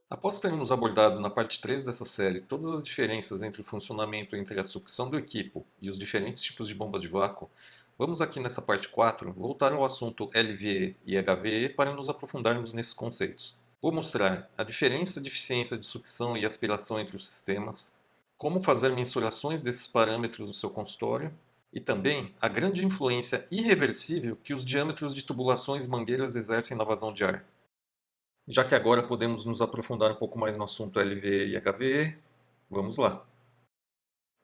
Após termos abordado na parte 3 dessa série todas as diferenças entre o funcionamento entre a sucção do equipo e os diferentes tipos de bombas de vácuo, vamos aqui nessa parte 4 voltar ao assunto LVE e HVE para nos aprofundarmos nesses conceitos. Vou mostrar a diferença de eficiência de sucção e aspiração entre os sistemas, como fazer mensurações desses parâmetros no seu consultório e também a grande influência irreversível que os diâmetros de tubulações mangueiras exercem na vazão de ar. Já que agora podemos nos aprofundar um pouco mais no assunto LVE e HVE, vamos lá.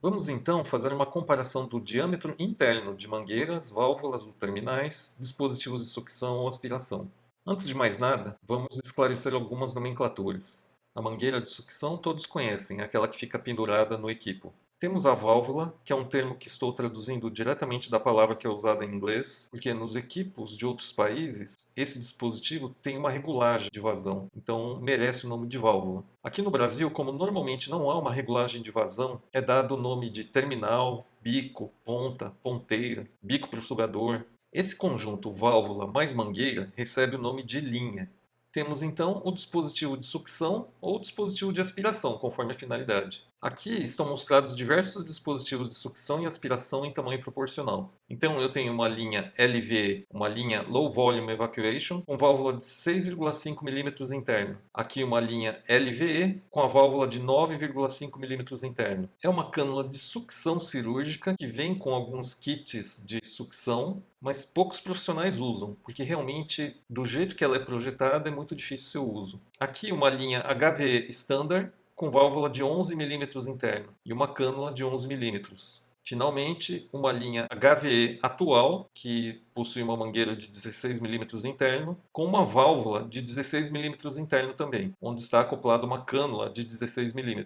Vamos então fazer uma comparação do diâmetro interno de mangueiras, válvulas ou terminais, dispositivos de sucção ou aspiração. Antes de mais nada, vamos esclarecer algumas nomenclaturas. A mangueira de sucção todos conhecem, aquela que fica pendurada no equipo. Temos a válvula, que é um termo que estou traduzindo diretamente da palavra que é usada em inglês, porque nos equipos de outros países, esse dispositivo tem uma regulagem de vazão, então merece o nome de válvula. Aqui no Brasil, como normalmente não há uma regulagem de vazão, é dado o nome de terminal, bico, ponta, ponteira, bico para o sugador. Esse conjunto válvula mais mangueira recebe o nome de linha. Temos então o dispositivo de sucção ou dispositivo de aspiração, conforme a finalidade. Aqui estão mostrados diversos dispositivos de sucção e aspiração em tamanho proporcional. Então eu tenho uma linha LVE, uma linha Low Volume Evacuation, com válvula de 6,5 mm interno. Aqui uma linha LVE, com a válvula de 9,5 mm interno. É uma cânula de sucção cirúrgica que vem com alguns kits de sucção, mas poucos profissionais usam, porque realmente, do jeito que ela é projetada, é muito difícil o seu uso. Aqui uma linha HVE Standard, com válvula de 11 mm interno e uma cânula de 11 mm. Finalmente, uma linha HVE atual, que possui uma mangueira de 16 mm interno, com uma válvula de 16 mm interno também, onde está acoplada uma cânula de 16 mm.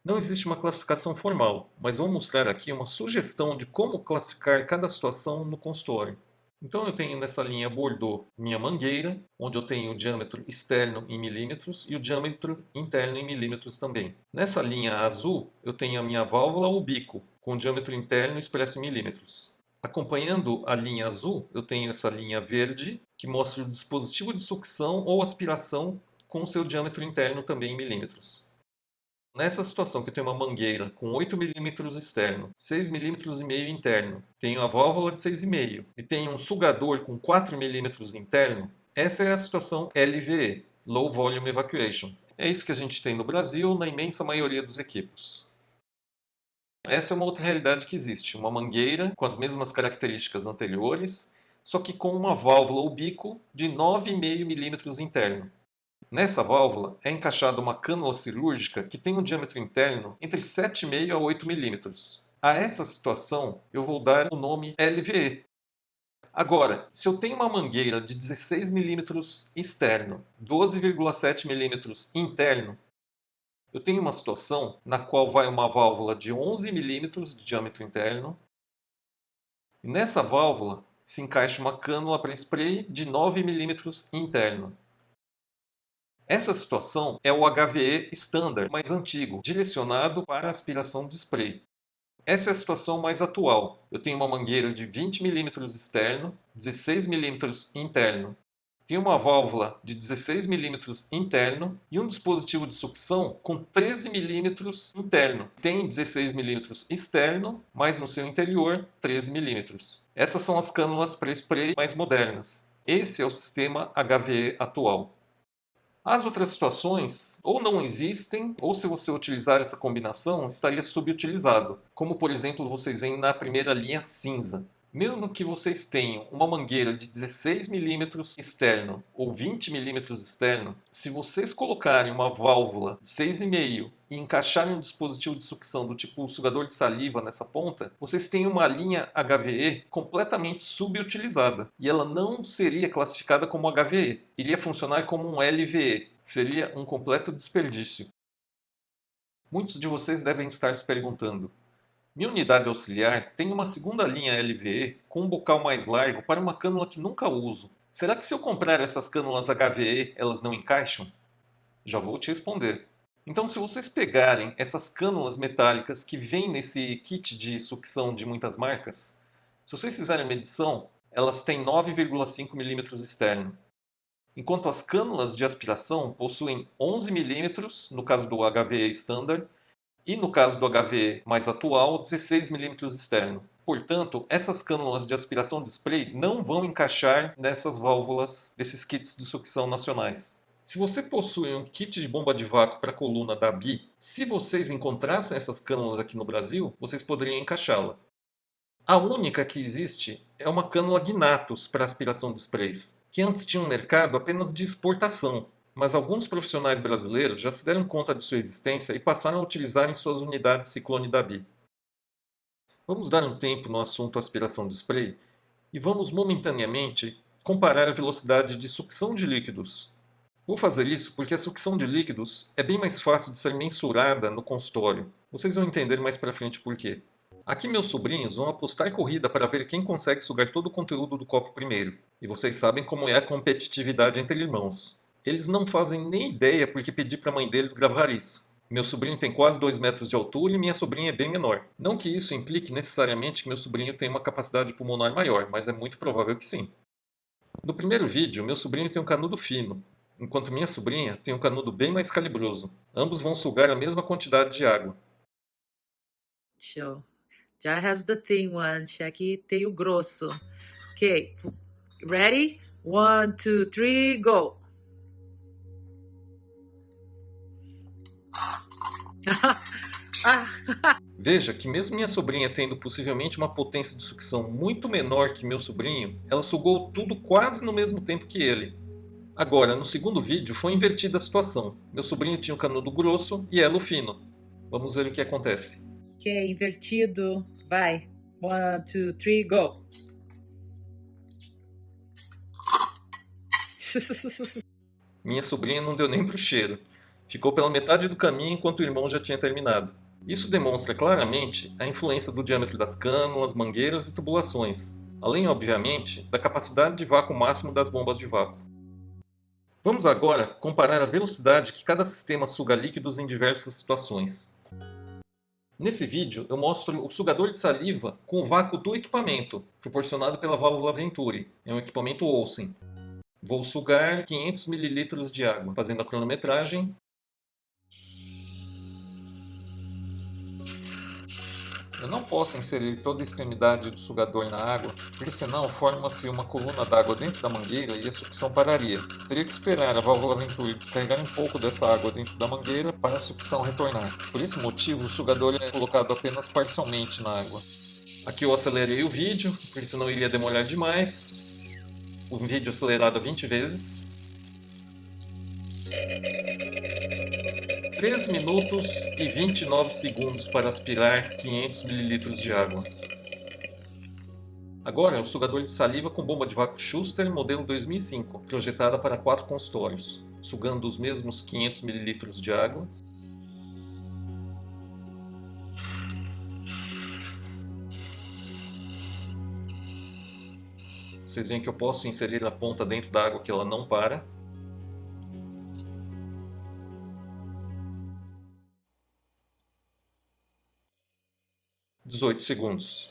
Não existe uma classificação formal, mas vou mostrar aqui uma sugestão de como classificar cada situação no consultório. Então eu tenho nessa linha Bordeaux minha mangueira, onde eu tenho o diâmetro externo em milímetros e o diâmetro interno em milímetros também. Nessa linha azul eu tenho a minha válvula ou bico, com o diâmetro interno expresso em milímetros. Acompanhando a linha azul, eu tenho essa linha verde, que mostra o dispositivo de sucção ou aspiração com o seu diâmetro interno também em milímetros. Nessa situação que eu tenho uma mangueira com 8 mm externo, 6,5 mm interno, tenho a válvula de 6,5 e tenho um sugador com 4 mm interno, essa é a situação LVE, Low Volume Evacuation. É isso que a gente tem no Brasil na imensa maioria dos equipos. Essa é uma outra realidade que existe, uma mangueira com as mesmas características anteriores, só que com uma válvula ou bico de 9,5 mm interno. Nessa válvula é encaixada uma cânula cirúrgica que tem um diâmetro interno entre 7,5 a 8 milímetros. A essa situação eu vou dar o nome LVE. Agora, se eu tenho uma mangueira de 16 milímetros externo, 12,7 milímetros interno, eu tenho uma situação na qual vai uma válvula de 11 milímetros de diâmetro interno, e nessa válvula se encaixa uma cânula para spray de 9 milímetros interno. Essa situação é o HVE Standard mais antigo, direcionado para aspiração de spray. Essa é a situação mais atual. Eu tenho uma mangueira de 20 mm externo, 16 mm interno. Tenho uma válvula de 16 mm interno e um dispositivo de sucção com 13 mm interno. Tem 16 mm externo, mas no seu interior 13 mm. Essas são as cânulas para spray mais modernas. Esse é o sistema HVE atual. As outras situações ou não existem, ou se você utilizar essa combinação, estaria subutilizado, como por exemplo vocês veem na primeira linha cinza. Mesmo que vocês tenham uma mangueira de 16 milímetros externo ou 20 milímetros externo, se vocês colocarem uma válvula de 6,5 e encaixarem um dispositivo de sucção do tipo sugador de saliva nessa ponta, vocês têm uma linha HVE completamente subutilizada. E ela não seria classificada como HVE, iria funcionar como um LVE, seria um completo desperdício. Muitos de vocês devem estar se perguntando: minha unidade auxiliar tem uma segunda linha LVE com um bocal mais largo para uma cânula que nunca uso. Será que se eu comprar essas cânulas HVE elas não encaixam? Já vou te responder. Então, se vocês pegarem essas cânulas metálicas que vêm nesse kit de sucção de muitas marcas, se vocês fizerem a medição, elas têm 9,5 mm externo. enquanto as cânulas de aspiração possuem 11 milímetros, no caso do HVE Standard, e no caso do HVE mais atual, 16 milímetros externo. Portanto, essas cânulas de aspiração de spray não vão encaixar nessas válvulas desses kits de sucção nacionais. Se você possui um kit de bomba de vácuo para a coluna da BI, se vocês encontrassem essas cânulas aqui no Brasil, vocês poderiam encaixá-la. A única que existe é uma cânula Gnatus para aspiração de sprays, que antes tinha um mercado apenas de exportação, mas alguns profissionais brasileiros já se deram conta de sua existência e passaram a utilizar em suas unidades Ciclone da BI. Vamos dar um tempo no assunto aspiração de spray e vamos momentaneamente comparar a velocidade de sucção de líquidos. Vou fazer isso porque a sucção de líquidos é bem mais fácil de ser mensurada no consultório. Vocês vão entender mais para frente por quê. Aqui meus sobrinhos vão apostar corrida para ver quem consegue sugar todo o conteúdo do copo primeiro. E vocês sabem como é a competitividade entre irmãos. Eles não fazem nem ideia porque pedi para a mãe deles gravar isso. Meu sobrinho tem quase 2 metros de altura e minha sobrinha é bem menor. Não que isso implique necessariamente que meu sobrinho tenha uma capacidade pulmonar maior, mas é muito provável que sim. No primeiro vídeo, meu sobrinho tem um canudo fino, enquanto minha sobrinha tem um canudo bem mais calibroso. Ambos vão sugar a mesma quantidade de água. Show. Já has the thin one. Aqui tem o grosso. Ok. Ready? 1, 2, 3, go! Veja que mesmo minha sobrinha tendo possivelmente uma potência de sucção muito menor que meu sobrinho, ela sugou tudo quase no mesmo tempo que ele. Agora, no segundo vídeo, foi invertida a situação. Meu sobrinho tinha o canudo grosso e ela o fino. Vamos ver o que acontece. Ok, invertido. Vai. 1, 2, 3, go! Minha sobrinha não deu nem pro cheiro. Ficou pela metade do caminho enquanto o irmão já tinha terminado. Isso demonstra claramente a influência do diâmetro das cânulas, mangueiras e tubulações, além, obviamente, da capacidade de vácuo máximo das bombas de vácuo. Vamos agora comparar a velocidade que cada sistema suga líquidos em diversas situações. Nesse vídeo eu mostro o sugador de saliva com o vácuo do equipamento, proporcionado pela válvula Venturi. É um equipamento Olsen. Vou sugar 500 ml de água, fazendo a cronometragem. Eu não posso inserir toda a extremidade do sugador na água, porque senão forma-se uma coluna d'água dentro da mangueira e a sucção pararia. Teria que esperar a válvula Venturi descarregar um pouco dessa água dentro da mangueira para a sucção retornar. Por esse motivo, o sugador é colocado apenas parcialmente na água. Aqui eu acelerei o vídeo, porque senão iria demorar demais. O vídeo acelerado 20 vezes. 3 minutos e 29 segundos para aspirar 500 ml de água. Agora, o sugador de saliva com bomba de vácuo Schuster modelo 2005, projetada para 4 consultórios, sugando os mesmos 500 ml de água. Vocês veem que eu posso inserir a ponta dentro da água que ela não para. (18 segundos).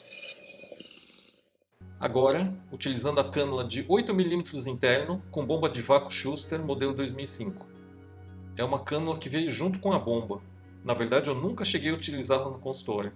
Agora, utilizando a cânula de 8 mm interno com bomba de vácuo Schuster modelo 2005. É uma cânula que veio junto com a bomba. Na verdade, eu nunca cheguei a utilizá-la no consultório.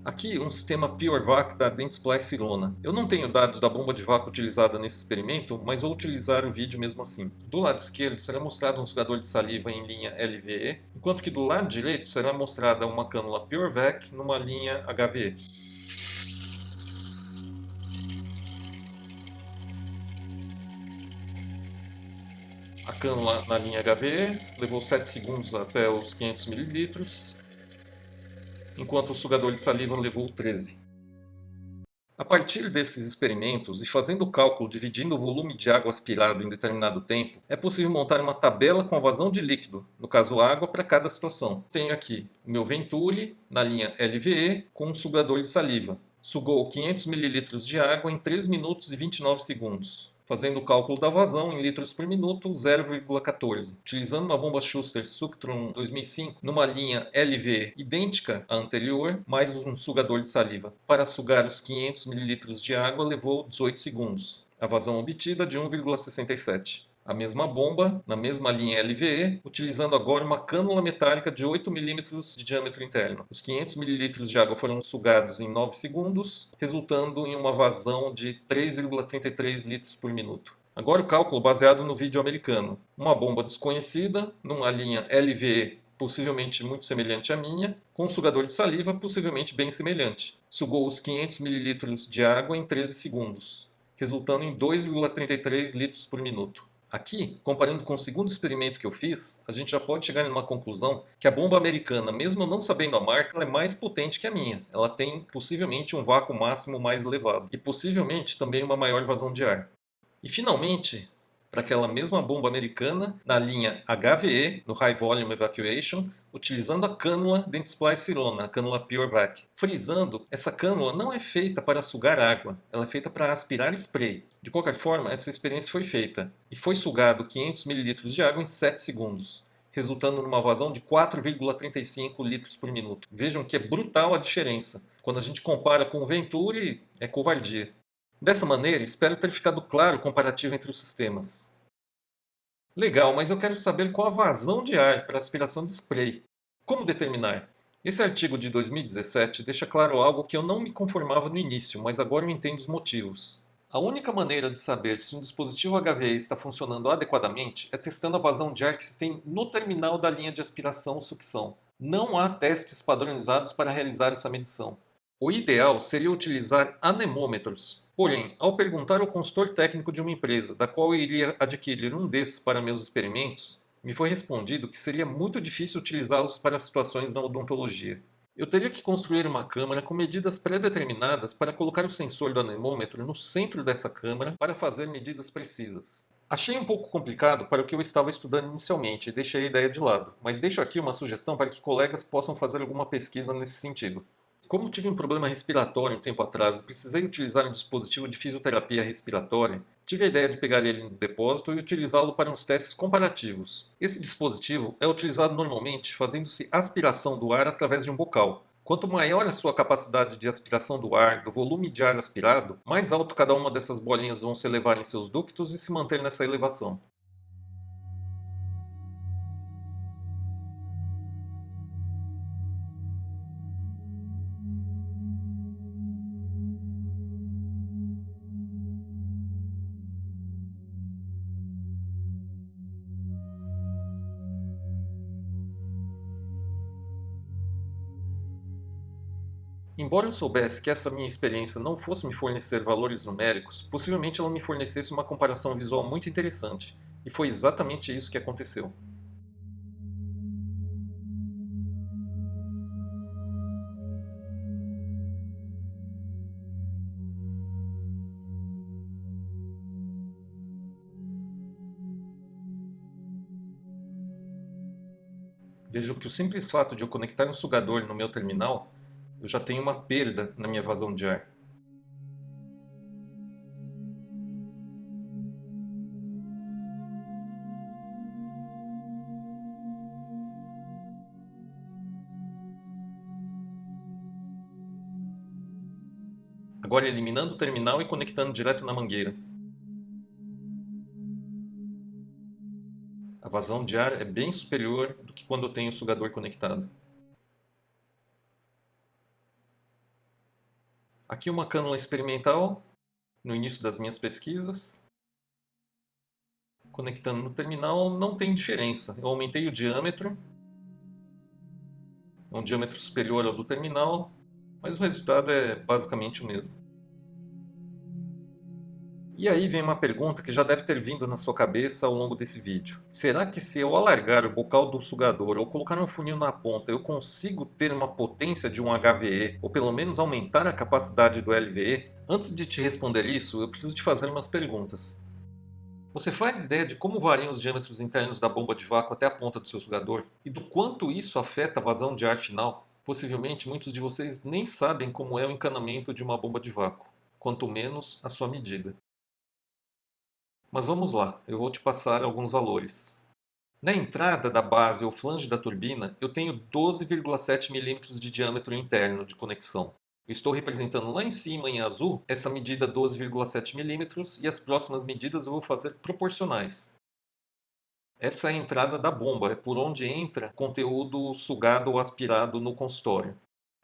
Aqui um sistema PureVac da Dentsply Sirona. Eu não tenho dados da bomba de vácuo utilizada nesse experimento, mas vou utilizar o vídeo mesmo assim. Do lado esquerdo será mostrado um sugador de saliva em linha LVE, enquanto que do lado direito será mostrada uma cânula PureVac numa linha HVE. A cânula na linha HVE levou 7 segundos até os 500 ml. Enquanto o sugador de saliva levou 13. A partir desses experimentos e fazendo o cálculo dividindo o volume de água aspirado em determinado tempo, é possível montar uma tabela com a vazão de líquido, no caso água, para cada situação. Tenho aqui o meu Venturi na linha LVE com um sugador de saliva. Sugou 500 ml de água em 3 minutos e 29 segundos. Fazendo o cálculo da vazão em litros por minuto, 0,14. Utilizando uma bomba Schuster Suctron 2005 numa linha LV idêntica à anterior, mais um sugador de saliva. Para sugar os 500 ml de água levou 18 segundos. A vazão obtida de 1,67. A mesma bomba, na mesma linha LVE, utilizando agora uma cânula metálica de 8 mm de diâmetro interno. Os 500 ml de água foram sugados em 9 segundos, resultando em uma vazão de 3,33 litros por minuto. Agora o cálculo baseado no vídeo americano. Uma bomba desconhecida, numa linha LVE possivelmente muito semelhante à minha, com um sugador de saliva possivelmente bem semelhante. Sugou os 500 ml de água em 13 segundos, resultando em 2,33 litros por minuto. Aqui, comparando com o segundo experimento que eu fiz, a gente já pode chegar numa conclusão que a bomba americana, mesmo eu não sabendo a marca, ela é mais potente que a minha. Ela tem possivelmente um vácuo máximo mais elevado e possivelmente também uma maior vazão de ar. E finalmente, para aquela mesma bomba americana, na linha HVE, no High Volume Evacuation, utilizando a cânula Dentsply Sirona, a cânula PureVac. Frisando, essa cânula não é feita para sugar água, ela é feita para aspirar spray. De qualquer forma, essa experiência foi feita e foi sugado 500 ml de água em 7 segundos, resultando numa vazão de 4,35 litros por minuto. Vejam que é brutal a diferença. Quando a gente compara com o Venturi, é covardia. Dessa maneira, espero ter ficado claro o comparativo entre os sistemas. Legal, mas eu quero saber qual a vazão de ar para aspiração de spray. Como determinar? Esse artigo de 2017 deixa claro algo que eu não me conformava no início, mas agora eu entendo os motivos. A única maneira de saber se um dispositivo HVE está funcionando adequadamente é testando a vazão de ar que se tem no terminal da linha de aspiração ou sucção. Não há testes padronizados para realizar essa medição. O ideal seria utilizar anemômetros. Porém, ao perguntar ao consultor técnico de uma empresa da qual eu iria adquirir um desses para meus experimentos, me foi respondido que seria muito difícil utilizá-los para situações na odontologia. Eu teria que construir uma câmara com medidas pré-determinadas para colocar o sensor do anemômetro no centro dessa câmara para fazer medidas precisas. Achei um pouco complicado para o que eu estava estudando inicialmente e deixei a ideia de lado, mas deixo aqui uma sugestão para que colegas possam fazer alguma pesquisa nesse sentido. Como tive um problema respiratório um tempo atrás e precisei utilizar um dispositivo de fisioterapia respiratória, tive a ideia de pegar ele no depósito e utilizá-lo para uns testes comparativos. Esse dispositivo é utilizado normalmente fazendo-se aspiração do ar através de um bocal. Quanto maior a sua capacidade de aspiração do ar, do volume de ar aspirado, mais alto cada uma dessas bolinhas vão se elevar em seus ductos e se manter nessa elevação. Embora eu soubesse que essa minha experiência não fosse me fornecer valores numéricos, possivelmente ela me fornecesse uma comparação visual muito interessante, e foi exatamente isso que aconteceu. Vejo que o simples fato de eu conectar um sugador no meu terminal, eu já tenho uma perda na minha vazão de ar. Agora eliminando o terminal e conectando direto na mangueira. A vazão de ar é bem superior do que quando eu tenho o sugador conectado. Aqui uma cânula experimental, no início das minhas pesquisas. Conectando no terminal não tem diferença. Eu aumentei o diâmetro. É um diâmetro superior ao do terminal, mas o resultado é basicamente o mesmo. E aí vem uma pergunta que já deve ter vindo na sua cabeça ao longo desse vídeo. Será que se eu alargar o bocal do sugador ou colocar um funil na ponta, eu consigo ter uma potência de um HVE, ou pelo menos aumentar a capacidade do LVE? Antes de te responder isso, eu preciso te fazer umas perguntas. Você faz ideia de como variam os diâmetros internos da bomba de vácuo até a ponta do seu sugador? E do quanto isso afeta a vazão de ar final? Possivelmente muitos de vocês nem sabem como é o encanamento de uma bomba de vácuo, quanto menos a sua medida. Mas vamos lá, eu vou te passar alguns valores. Na entrada da base ou flange da turbina, eu tenho 12,7 mm de diâmetro interno de conexão. Eu estou representando lá em cima, em azul, essa medida 12,7 mm e as próximas medidas eu vou fazer proporcionais. Essa é a entrada da bomba, é por onde entra conteúdo sugado ou aspirado no consultório.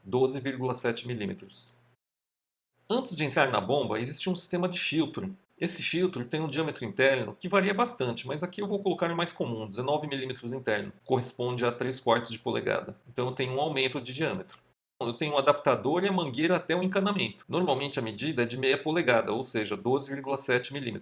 12,7 mm. Antes de entrar na bomba, existe um sistema de filtro. Esse filtro tem um diâmetro interno que varia bastante, mas aqui eu vou colocar o mais comum, 19 mm interno, corresponde a 3/4 de polegada. Então eu tenho um aumento de diâmetro. Eu tenho um adaptador e a mangueira até o encanamento. Normalmente a medida é de meia polegada, ou seja, 12,7 mm.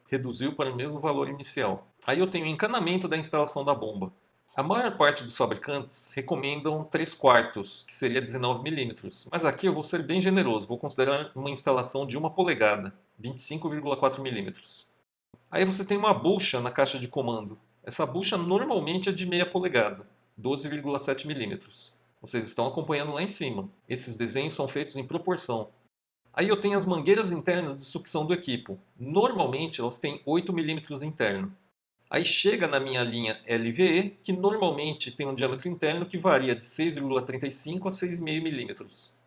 Reduziu para o mesmo valor inicial. Aí eu tenho o encanamento da instalação da bomba. A maior parte dos fabricantes recomendam 3/4, que seria 19 mm, mas aqui eu vou ser bem generoso, vou considerar uma instalação de 1 polegada, 25,4 mm. Aí você tem uma bucha na caixa de comando. Essa bucha normalmente é de meia polegada, 12,7 mm. Vocês estão acompanhando lá em cima. Esses desenhos são feitos em proporção. Aí eu tenho as mangueiras internas de sucção do equipo. Normalmente elas têm 8 mm interno. Aí chega na minha linha LVE, que normalmente tem um diâmetro interno que varia de 6,35 a 6,5 mm.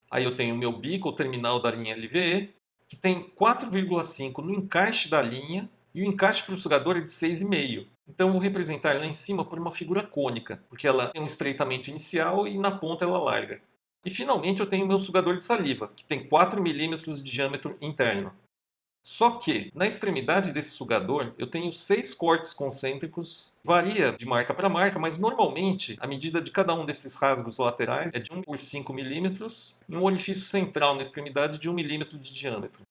Aí eu tenho o meu bico ou terminal da linha LVE, que tem 4,5 no encaixe da linha, e o encaixe para o sugador é de 6,5. Então eu vou representar lá em cima por uma figura cônica, porque ela tem um estreitamento inicial e na ponta ela larga. E finalmente eu tenho o meu sugador de saliva, que tem 4 mm de diâmetro interno. Só que, na extremidade desse sugador, eu tenho 6 cortes concêntricos, varia de marca para marca, mas normalmente a medida de cada um desses rasgos laterais é de 1 por 5 mm e um orifício central na extremidade de 1 mm de diâmetro.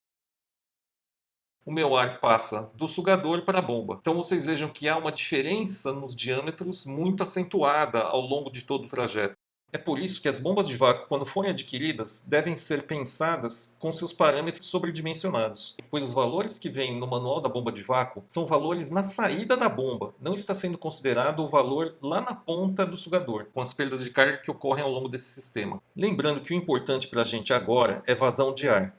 O meu ar passa do sugador para a bomba. Então vocês vejam que há uma diferença nos diâmetros muito acentuada ao longo de todo o trajeto. É por isso que as bombas de vácuo, quando forem adquiridas, devem ser pensadas com seus parâmetros sobredimensionados, pois os valores que vêm no manual da bomba de vácuo são valores na saída da bomba, não está sendo considerado o valor lá na ponta do sugador, com as perdas de carga que ocorrem ao longo desse sistema. Lembrando que o importante para a gente agora é vazão de ar.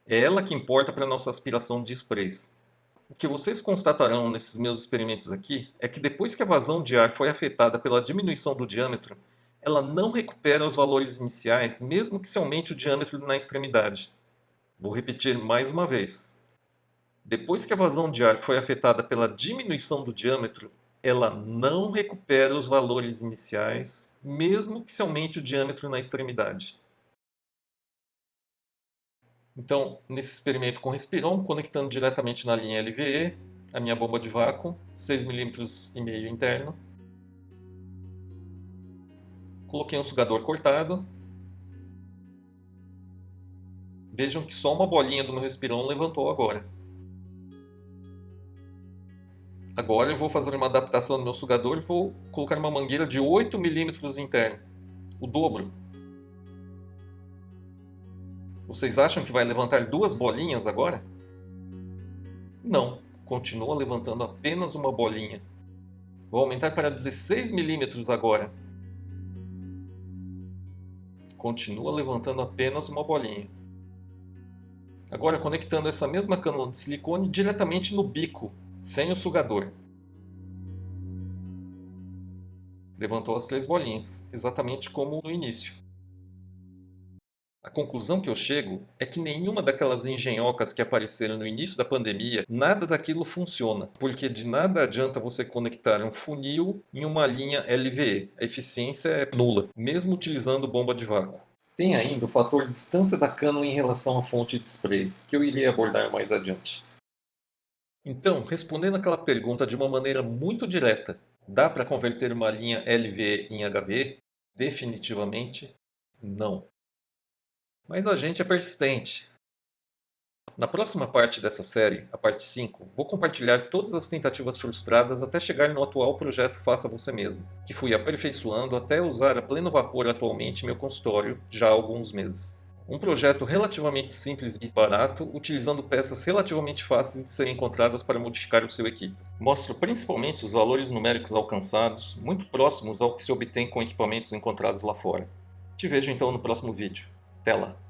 É ela que importa para a nossa aspiração de sprays. O que vocês constatarão nesses meus experimentos aqui é que depois que a vazão de ar foi afetada pela diminuição do diâmetro, ela não recupera os valores iniciais, mesmo que se aumente o diâmetro na extremidade. Vou repetir mais uma vez. Depois que a vazão de ar foi afetada pela diminuição do diâmetro, ela não recupera os valores iniciais, mesmo que se aumente o diâmetro na extremidade. Então, nesse experimento com Respiron, conectando diretamente na linha LVE, a minha bomba de vácuo, 6,5 mm interno. Coloquei um sugador cortado. Vejam que só uma bolinha do meu Respiron levantou agora. Agora eu vou fazer uma adaptação no meu sugador e vou colocar uma mangueira de 8 mm interno, o dobro. Vocês acham que vai levantar 2 bolinhas agora? Não, continua levantando apenas uma bolinha. Vou aumentar para 16 mm agora. Continua levantando apenas uma bolinha. Agora conectando essa mesma cânula de silicone diretamente no bico, sem o sugador. Levantou as 3 bolinhas, exatamente como no início. A conclusão que eu chego é que nenhuma daquelas engenhocas que apareceram no início da pandemia, nada daquilo funciona, porque de nada adianta você conectar um funil em uma linha LVE. A eficiência é nula, mesmo utilizando bomba de vácuo. Tem ainda o fator distância da cânula em relação à fonte de spray, que eu irei abordar mais adiante. Então, respondendo aquela pergunta de uma maneira muito direta, dá para converter uma linha LVE em HVE? Definitivamente não. Mas a gente é persistente. Na próxima parte dessa série, a parte 5, vou compartilhar todas as tentativas frustradas até chegar no atual projeto Faça Você Mesmo, que fui aperfeiçoando até usar a pleno vapor atualmente em meu consultório já há alguns meses. Um projeto relativamente simples e barato, utilizando peças relativamente fáceis de serem encontradas para modificar o seu equipe. Mostro principalmente os valores numéricos alcançados, muito próximos ao que se obtém com equipamentos encontrados lá fora. Te vejo então no próximo vídeo. Até lá!